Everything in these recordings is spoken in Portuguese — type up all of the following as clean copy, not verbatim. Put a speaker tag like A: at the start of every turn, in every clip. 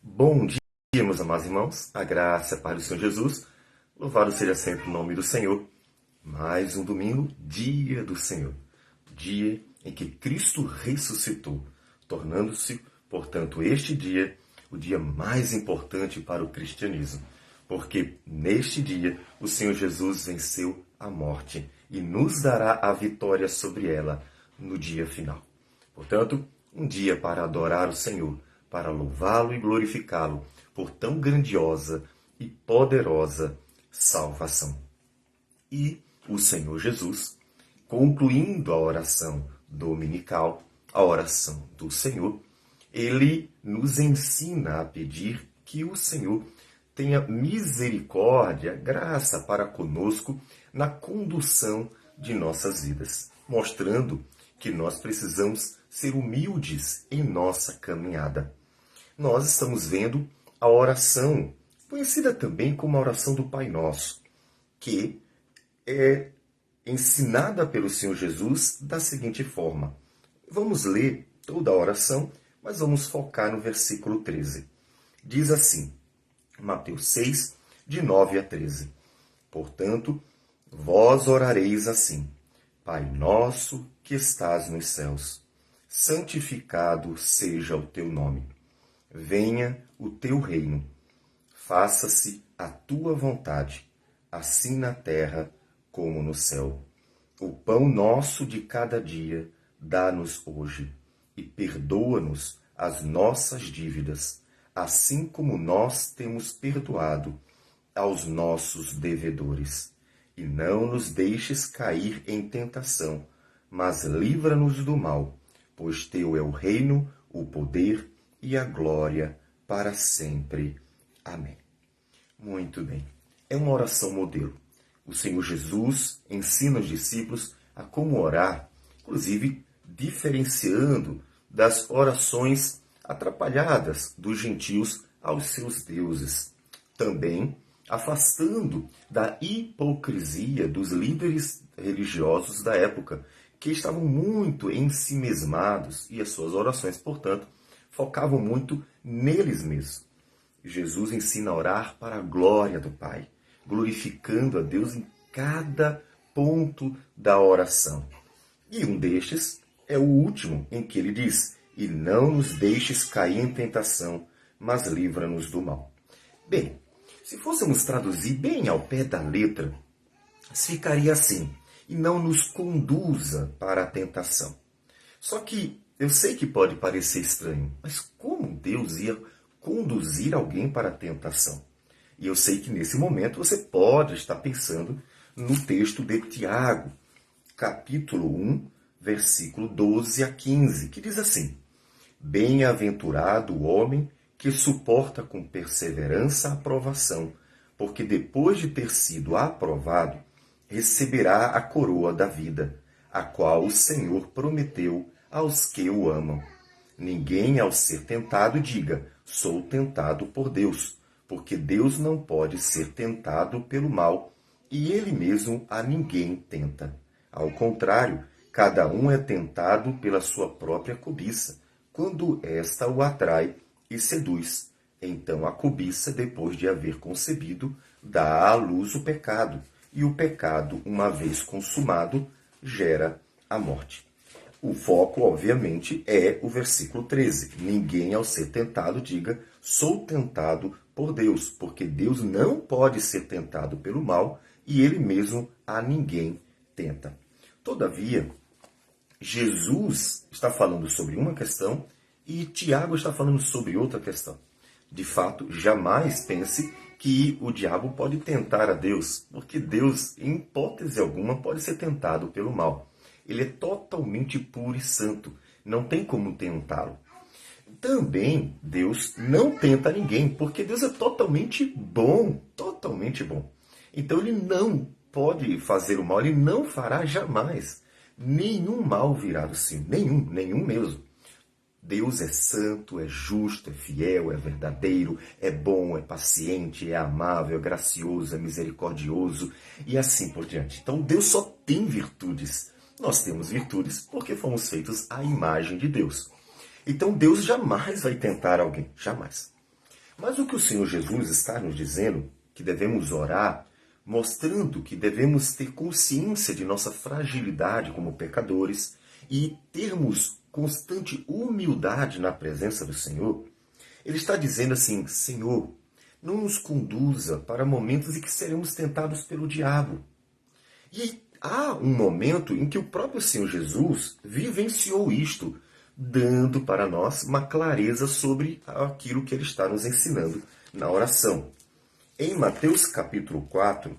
A: Bom dia, meus amados irmãos. A graça e a paz do Senhor Jesus. Louvado seja sempre o nome do Senhor. Mais um domingo, dia do Senhor. Dia em que Cristo ressuscitou, tornando-se, portanto, este dia o dia mais importante para o cristianismo. Porque neste dia o Senhor Jesus venceu a morte e nos dará a vitória sobre ela no dia final. Portanto, um dia para adorar o Senhor, para louvá-lo e glorificá-lo por tão grandiosa e poderosa salvação. E o Senhor Jesus, concluindo a oração dominical, a oração do Senhor, ele nos ensina a pedir que o Senhor tenha misericórdia, graça para conosco na condução de nossas vidas, mostrando que nós precisamos ser humildes em nossa caminhada. Nós estamos vendo a oração, conhecida também como a oração do Pai Nosso, que é ensinada pelo Senhor Jesus da seguinte forma. Vamos ler toda a oração, mas vamos focar no versículo 13. Diz assim, Mateus 6, de 9 a 13. Portanto, vós orareis assim, Pai nosso que estás nos céus, santificado seja o teu nome. Venha o teu reino. Faça-se a tua vontade, assim na terra como no céu. O pão nosso de cada dia dá-nos hoje, e perdoa-nos as nossas dívidas, assim como nós temos perdoado aos nossos devedores. E não nos deixes cair em tentação, mas livra-nos do mal, pois teu é o reino, o poder e a glória para sempre. Amém. Muito bem. É uma oração modelo. O Senhor Jesus ensina os discípulos a como orar, inclusive diferenciando das orações atrapalhadas dos gentios aos seus deuses. Também afastando da hipocrisia dos líderes religiosos da época, que estavam muito ensimesmados e as suas orações, portanto, focavam muito neles mesmos. Jesus ensina a orar para a glória do Pai, glorificando a Deus em cada ponto da oração. E um destes é o último, em que ele diz, e não nos deixes cair em tentação, mas livra-nos do mal. Bem, se fôssemos traduzir bem ao pé da letra, ficaria assim, e não nos conduza para a tentação. Só que eu sei que pode parecer estranho, mas como Deus ia conduzir alguém para a tentação? E eu sei que nesse momento você pode estar pensando no texto de Tiago, capítulo 1, versículo 12 a 15, que diz assim, Bem-aventurado o homem que suporta com perseverança a provação, porque depois de ter sido aprovado, receberá a coroa da vida, a qual o Senhor prometeu aos que o amam. Ninguém, ao ser tentado, diga, sou tentado por Deus, porque Deus não pode ser tentado pelo mal, e ele mesmo a ninguém tenta. Ao contrário, cada um é tentado pela sua própria cobiça, quando esta o atrai e seduz. Então a cobiça, depois de haver concebido, dá à luz o pecado, e o pecado, uma vez consumado, gera a morte. O foco, obviamente, é o versículo 13. Ninguém, ao ser tentado, diga, sou tentado por Deus, porque Deus não pode ser tentado pelo mal e ele mesmo a ninguém tenta. Todavia, Jesus está falando sobre uma questão e Tiago está falando sobre outra questão. De fato, jamais pense que o diabo pode tentar a Deus, porque Deus, em hipótese alguma, pode ser tentado pelo mal. Ele é totalmente puro e santo, não tem como tentá-lo. Também Deus não tenta ninguém, porque Deus é totalmente bom, totalmente bom. Então ele não pode fazer o mal, ele não fará jamais. Nenhum mal virá do Senhor, nenhum mesmo. Deus é santo, é justo, é fiel, é verdadeiro, é bom, é paciente, é amável, é gracioso, é misericordioso e assim por diante. Então Deus só tem virtudes. Nós temos virtudes porque fomos feitos à imagem de Deus. Então Deus jamais vai tentar alguém, jamais. Mas o que o Senhor Jesus está nos dizendo, que devemos orar, mostrando que devemos ter consciência de nossa fragilidade como pecadores e termos constante humildade na presença do Senhor, ele está dizendo assim: Senhor, não nos conduza para momentos em que seremos tentados pelo diabo. E há um momento em que o próprio Senhor Jesus vivenciou isto, dando para nós uma clareza sobre aquilo que ele está nos ensinando na oração. Em Mateus capítulo 4,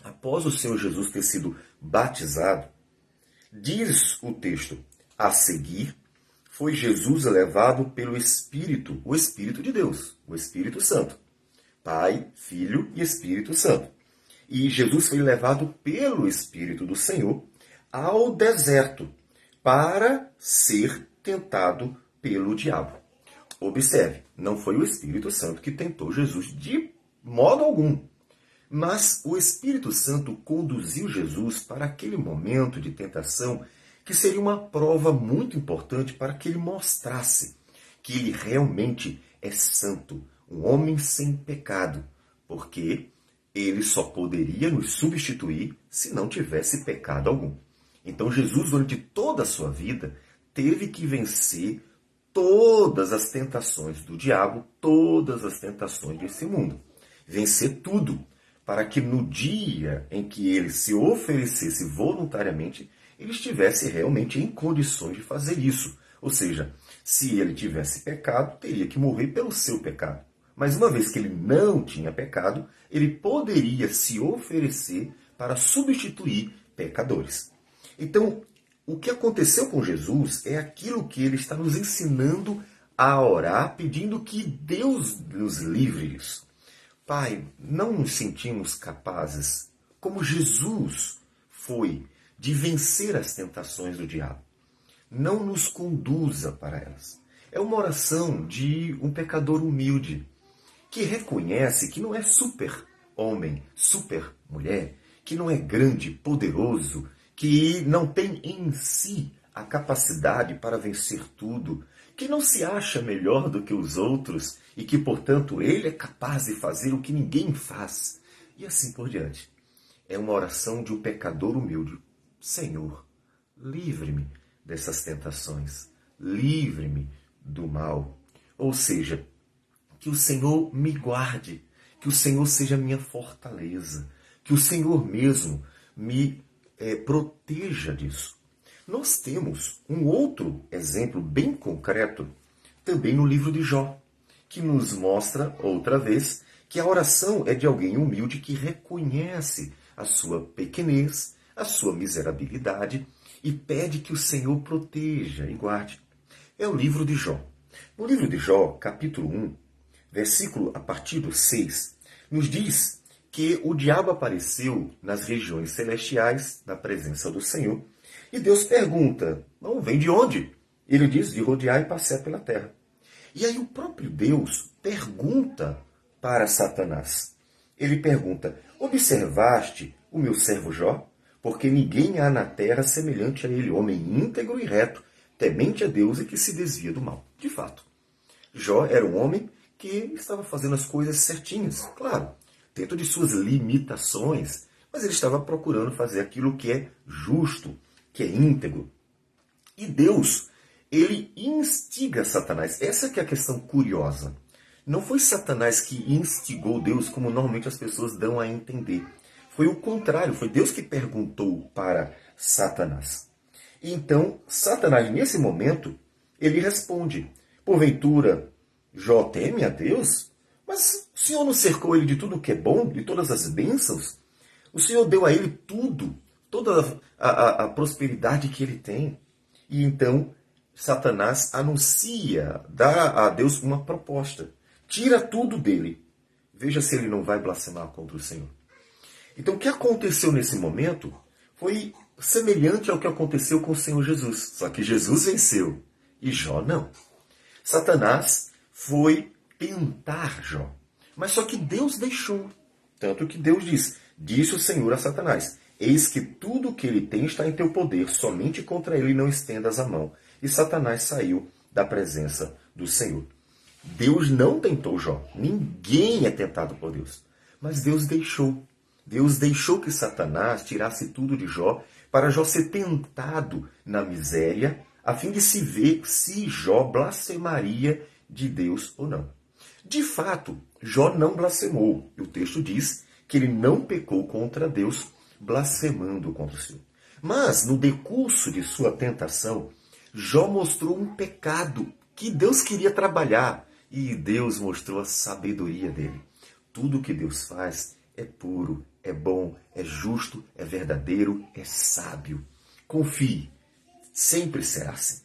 A: após o Senhor Jesus ter sido batizado, diz o texto: a seguir, foi Jesus levado pelo Espírito, o Espírito de Deus, o Espírito Santo. Pai, Filho e Espírito Santo. E Jesus foi levado pelo Espírito do Senhor ao deserto para ser tentado pelo diabo. Observe, não foi o Espírito Santo que tentou Jesus de modo algum. Mas o Espírito Santo conduziu Jesus para aquele momento de tentação que seria uma prova muito importante para que ele mostrasse que ele realmente é santo, um homem sem pecado, porque ele só poderia nos substituir se não tivesse pecado algum. Então Jesus, durante toda a sua vida, teve que vencer todas as tentações do diabo, todas as tentações desse mundo. Vencer tudo, para que no dia em que ele se oferecesse voluntariamente, ele estivesse realmente em condições de fazer isso. Ou seja, se ele tivesse pecado, teria que morrer pelo seu pecado. Mas uma vez que ele não tinha pecado, ele poderia se oferecer para substituir pecadores. Então, o que aconteceu com Jesus é aquilo que ele está nos ensinando a orar, pedindo que Deus nos livre disso. Pai, não nos sentimos capazes, como Jesus foi, de vencer as tentações do diabo. Não nos conduza para elas. É uma oração de um pecador humilde, que reconhece que não é super homem, super mulher, que não é grande, poderoso, que não tem em si a capacidade para vencer tudo, que não se acha melhor do que os outros e que, portanto, ele é capaz de fazer o que ninguém faz. E assim por diante. É uma oração de um pecador humilde. Senhor, livre-me dessas tentações, livre-me do mal. Ou seja, que o Senhor me guarde, que o Senhor seja minha fortaleza, que o Senhor mesmo me proteja disso. Nós temos um outro exemplo bem concreto também no livro de Jó, que nos mostra outra vez que a oração é de alguém humilde que reconhece a sua pequenez, a sua miserabilidade e pede que o Senhor proteja e guarde. É o livro de Jó. No livro de Jó, capítulo 1, versículo a partir do 6, nos diz que o diabo apareceu nas regiões celestiais, na presença do Senhor, e Deus pergunta: não, vem de onde? Ele diz: de rodear e passear pela terra. E aí o próprio Deus pergunta para Satanás. Ele pergunta: observaste o meu servo Jó? Porque ninguém há na terra semelhante a ele, homem íntegro e reto, temente a Deus e que se desvia do mal. De fato, Jó era um homem que estava fazendo as coisas certinhas, claro, dentro de suas limitações, mas ele estava procurando fazer aquilo que é justo, que é íntegro. E Deus, ele instiga Satanás. Essa que é a questão curiosa. Não foi Satanás que instigou Deus, como normalmente as pessoas dão a entender. Foi o contrário, foi Deus que perguntou para Satanás. E então, Satanás, nesse momento, ele responde: porventura, Jó teme a Deus? Mas o Senhor não cercou ele de tudo que é bom, de todas as bênçãos? O Senhor deu a ele tudo, toda a prosperidade que ele tem. E então, Satanás anuncia, dá a Deus uma proposta. Tira tudo dele. Veja se ele não vai blasfemar contra o Senhor. Então, o que aconteceu nesse momento foi semelhante ao que aconteceu com o Senhor Jesus. Só que Jesus venceu e Jó não. Satanás foi tentar Jó. Mas só que Deus deixou. Tanto que Deus disse o Senhor a Satanás: eis que tudo o que ele tem está em teu poder, somente contra ele não estendas a mão. E Satanás saiu da presença do Senhor. Deus não tentou Jó. Ninguém é tentado por Deus. Mas Deus deixou. Deus deixou que Satanás tirasse tudo de Jó para Jó ser tentado na miséria, a fim de se ver se Jó blasfemaria de Deus ou não. De fato, Jó não blasfemou. E o texto diz que ele não pecou contra Deus, blasfemando contra o Senhor. Mas, no decurso de sua tentação, Jó mostrou um pecado que Deus queria trabalhar. E Deus mostrou a sabedoria dele. Tudo que Deus faz é puro, é bom, é justo, é verdadeiro, é sábio. Confie, sempre será assim.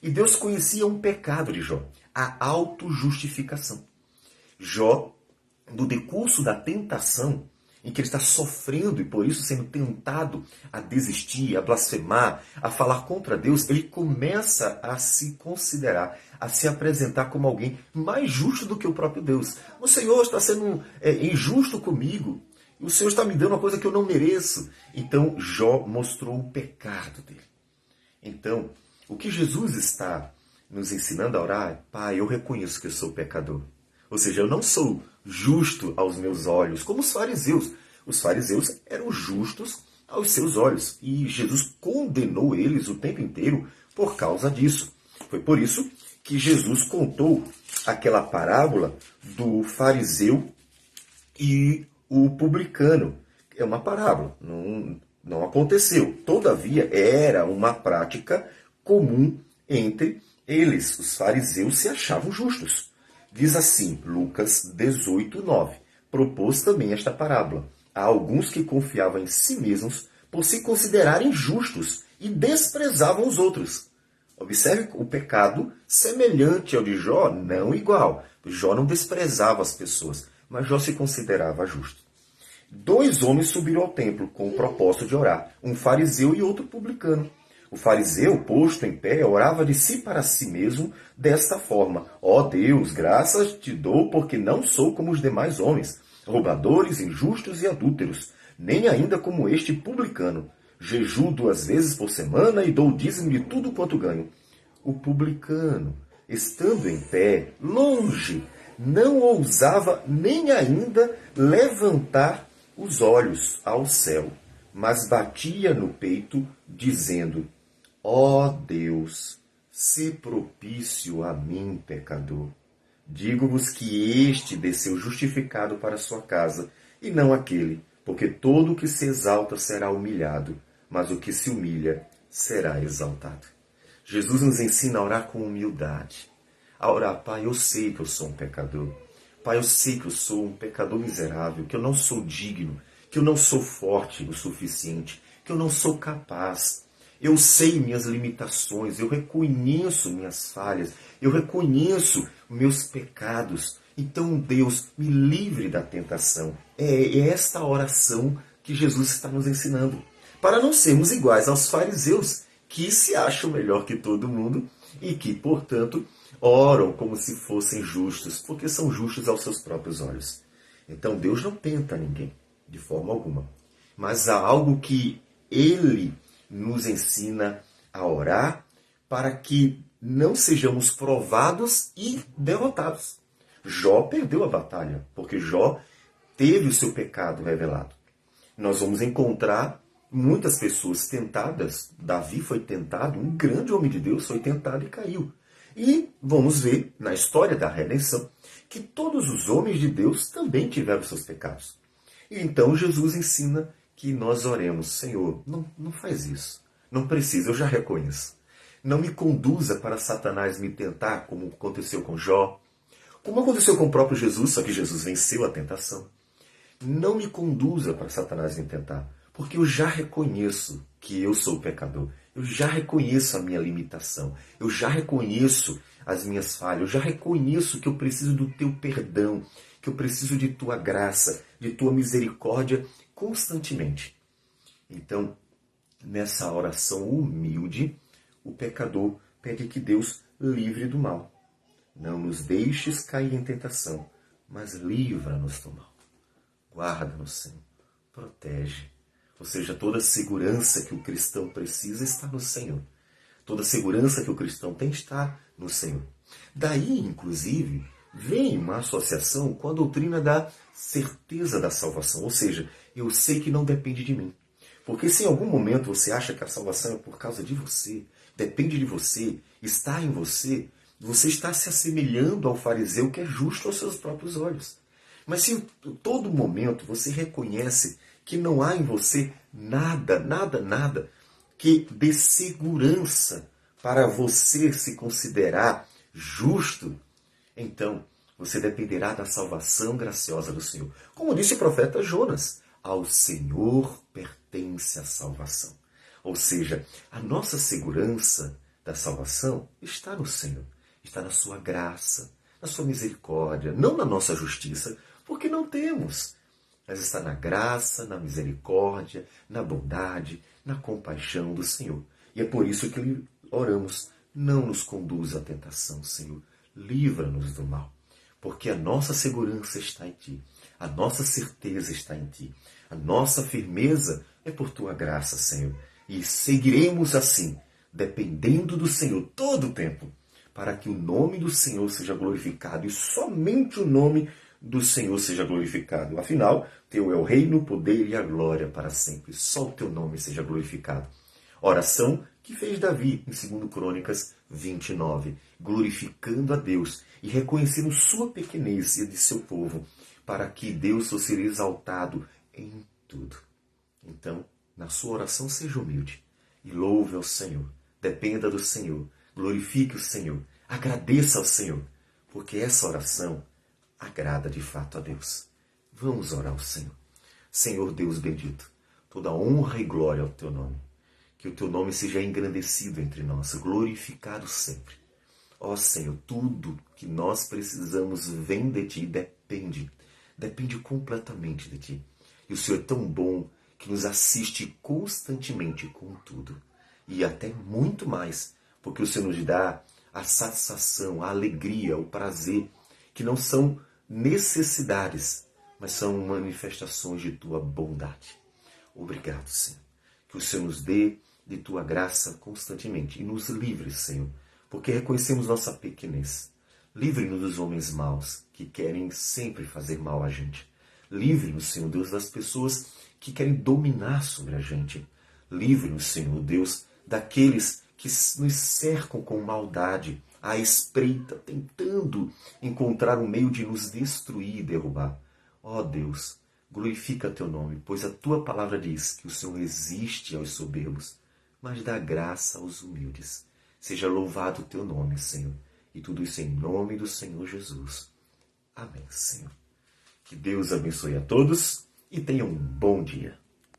A: E Deus conhecia um pecado de Jó, a autojustificação. Jó, no decurso da tentação, em que ele está sofrendo e por isso sendo tentado a desistir, a blasfemar, a falar contra Deus, ele começa a se considerar, a se apresentar como alguém mais justo do que o próprio Deus. O Senhor está sendo injusto comigo, o Senhor está me dando uma coisa que eu não mereço. Então Jó mostrou o pecado dele. Então, o que Jesus está nos ensinando a orar é: Pai, eu reconheço que eu sou pecador. Ou seja, eu não sou justo aos meus olhos, como os fariseus. Os fariseus eram justos aos seus olhos. E Jesus condenou eles o tempo inteiro por causa disso. Foi por isso que Jesus contou aquela parábola do fariseu e o publicano. É uma parábola, não aconteceu. Todavia, era uma prática comum entre eles. Os fariseus se achavam justos. Diz assim, Lucas 18, 9. Propôs também esta parábola. Há alguns que confiavam em si mesmos por se considerarem justos e desprezavam os outros. Observe o pecado semelhante ao de Jó, não igual. Jó não desprezava as pessoas, mas Jó se considerava justo. 2 homens subiram ao templo com o propósito de orar, um fariseu e outro publicano. O fariseu, posto em pé, orava de si para si mesmo desta forma: Ó Deus, graças te dou, porque não sou como os demais homens, roubadores, injustos e adúlteros, nem ainda como este publicano. Jejuo 2 vezes por semana e dou o dízimo de tudo quanto ganho. O publicano, estando em pé, longe, não ousava nem ainda levantar os olhos ao céu, mas batia no peito, dizendo: Ó Deus, se propício a mim, pecador. Digo-vos que este desceu justificado para sua casa, e não aquele, porque todo o que se exalta será humilhado, mas o que se humilha será exaltado. Jesus nos ensina a orar com humildade. A orar: Pai, eu sei que eu sou um pecador. Pai, eu sei que eu sou um pecador miserável, que eu não sou digno, que eu não sou forte o suficiente, que eu não sou capaz. Eu sei minhas limitações, eu reconheço minhas falhas, eu reconheço meus pecados. Então, Deus, me livre da tentação. É esta oração que Jesus está nos ensinando. Para não sermos iguais aos fariseus, que se acham melhor que todo mundo e que, portanto, oram como se fossem justos, porque são justos aos seus próprios olhos. Então, Deus não tenta ninguém, de forma alguma. Mas há algo que Ele nos ensina a orar para que não sejamos provados e derrotados. Jó perdeu a batalha, porque Jó teve o seu pecado revelado. Nós vamos encontrar muitas pessoas tentadas. Davi foi tentado, um grande homem de Deus foi tentado e caiu. E vamos ver na história da redenção que todos os homens de Deus também tiveram seus pecados. E então Jesus ensina que nós oremos: Senhor, não faz isso. Não precisa, eu já reconheço. Não me conduza para Satanás me tentar, como aconteceu com Jó, como aconteceu com o próprio Jesus, só que Jesus venceu a tentação. Não me conduza para Satanás me tentar, porque eu já reconheço que eu sou pecador. Eu já reconheço a minha limitação. Eu já reconheço as minhas falhas. Eu já reconheço que eu preciso do teu perdão, que eu preciso de tua graça, de tua misericórdia constantemente. Então, nessa oração humilde, o pecador pede que Deus livre do mal. Não nos deixes cair em tentação, mas livra-nos do mal. Guarda-nos, Senhor. Protege. Ou seja, toda a segurança que o cristão precisa está no Senhor. Toda a segurança que o cristão tem está no Senhor. Daí, inclusive, vem uma associação com a doutrina da certeza da salvação. Ou seja, eu sei que não depende de mim. Porque se em algum momento você acha que a salvação é por causa de você, depende de você, está em você, você está se assemelhando ao fariseu que é justo aos seus próprios olhos. Mas se em todo momento você reconhece que não há em você nada, nada, nada que dê segurança para você se considerar justo, então você dependerá da salvação graciosa do Senhor. Como disse o profeta Jonas, ao Senhor pertence a salvação. Ou seja, a nossa segurança da salvação está no Senhor, está na sua graça, na sua misericórdia, não na nossa justiça, porque não temos. Mas está na graça, na misericórdia, na bondade, na compaixão do Senhor. E é por isso que oramos, não nos conduz à tentação, Senhor. Livra-nos do mal, porque a nossa segurança está em Ti, a nossa certeza está em Ti, a nossa firmeza é por Tua graça, Senhor. E seguiremos assim, dependendo do Senhor todo o tempo, para que o nome do Senhor seja glorificado e somente o nome do Senhor seja glorificado. Afinal, Teu é o reino, o poder e a glória para sempre. Só o Teu nome seja glorificado. Oração que fez Davi em 2 Crônicas 29, glorificando a Deus e reconhecendo sua pequenez e a de seu povo, para que Deus fosse exaltado em tudo. Então, na sua oração, seja humilde e louve ao Senhor, dependa do Senhor, glorifique o Senhor, agradeça ao Senhor, porque essa oração agrada de fato a Deus. Vamos orar ao Senhor. Senhor Deus bendito, toda honra e glória ao Teu nome. Que o Teu nome seja engrandecido entre nós, glorificado sempre. Ó Senhor, tudo que nós precisamos vem de Ti, depende completamente de Ti. E o Senhor é tão bom que nos assiste constantemente com tudo. E até muito mais, porque o Senhor nos dá a satisfação, a alegria, o prazer, que não são necessidades, mas são manifestações de Tua bondade. Obrigado, Senhor. Que o Senhor nos dê de Tua graça constantemente e nos livre, Senhor, porque reconhecemos nossa pequenez. Livre-nos dos homens maus que querem sempre fazer mal a gente. Livre-nos, Senhor Deus, das pessoas que querem dominar sobre a gente. Livre-nos, Senhor Deus, daqueles que nos cercam com maldade, à espreita, tentando encontrar um meio de nos destruir e derrubar. Ó Deus, glorifica Teu nome, pois a Tua palavra diz que o Senhor resiste aos soberbos, mas dá graça aos humildes. Seja louvado o Teu nome, Senhor, e tudo isso em nome do Senhor Jesus. Amém, Senhor. Que Deus abençoe a todos e tenham um bom dia.